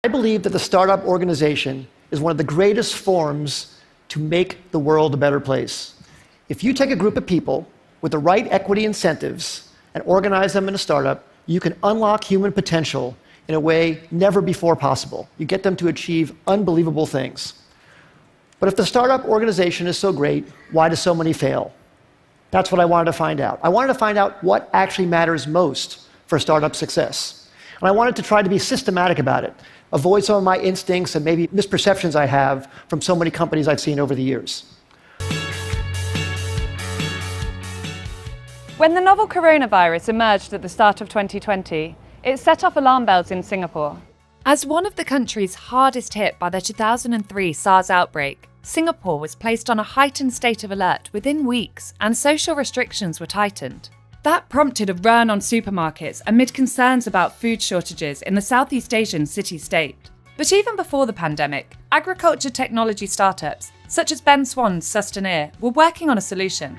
I believe that the startup organization is one of the greatest forms to make the world a better place. If you take a group of people with the right equity incentives and organize them in a startup, you can unlock human potential in a way never before possible. You get them to achieve unbelievable things. But if the startup organization is so great, why do so many fail? That's what I wanted to find out. I wanted to find out what actually matters most for startup success. And I wanted to try to be systematic about it, avoid some of my instincts and maybe misperceptions I have from so many companies I've seen over the years. When the novel coronavirus emerged at the start of 2020, it set off alarm bells in Singapore. As one of the countries hardest hit by the 2003 SARS outbreak, Singapore was placed on a heightened state of alert within weeks, and social restrictions were tightened. That prompted a run on supermarkets amid concerns about food shortages in the Southeast Asian city-state. But even before the pandemic, agriculture technology startups, such as Ben Swan's Sustenir, were working on a solution.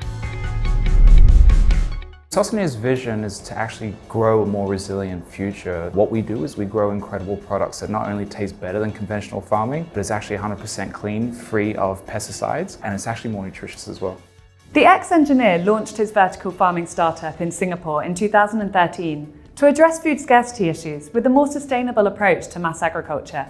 Sustenir's vision is to actually grow a more resilient future. What we do is we grow incredible products that not only taste better than conventional farming, but it's actually 100% clean, free of pesticides, and it's actually more nutritious as well. The ex-engineer launched his vertical farming startup in Singapore in 2013 to address food scarcity issues with a more sustainable approach to mass agriculture.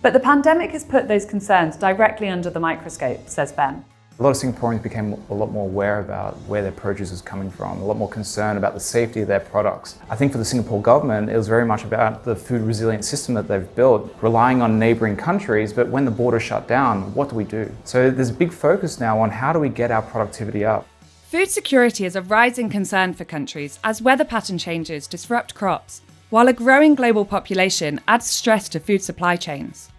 But the pandemic has put those concerns directly under the microscope, says Ben. A lot of Singaporeans became a lot more aware about where their produce is coming from, a lot more concerned about the safety of their products. I think for the Singapore government, it was very much about the food resilient system that they've built, relying on neighbouring countries, but when the border shut down, what do we do? So there's a big focus now on how do we get our productivity up. Food security is a rising concern for countries as weather pattern changes disrupt crops, while a growing global population adds stress to food supply chains.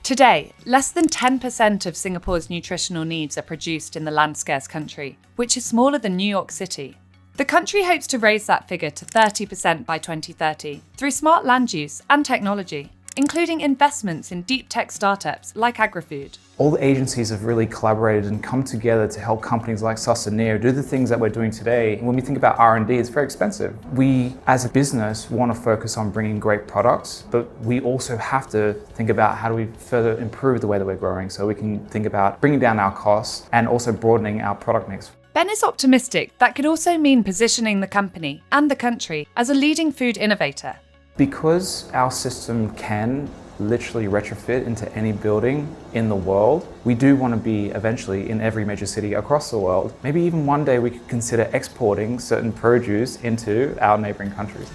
Today, less than 10% of Singapore's nutritional needs are produced in the land-scarce country, which is smaller than New York City. The country hopes to raise that figure to 30% by 2030 through smart land use and technology, including investments in deep tech startups like agri-food. All the agencies have really collaborated and come together to help companies like Sustenir do the things that we're doing today. When we think about R&D, it's very expensive. We, as a business, want to focus on bringing great products, but we also have to think about how do we further improve the way that we're growing, so we can think about bringing down our costs and also broadening our product mix. Ben is optimistic that could also mean positioning the company and the country as a leading food innovator. Because our system can literally retrofit into any building in the world, we do want to be eventually in every major city across the world. Maybe even one day we could consider exporting certain produce into our neighbouring countries.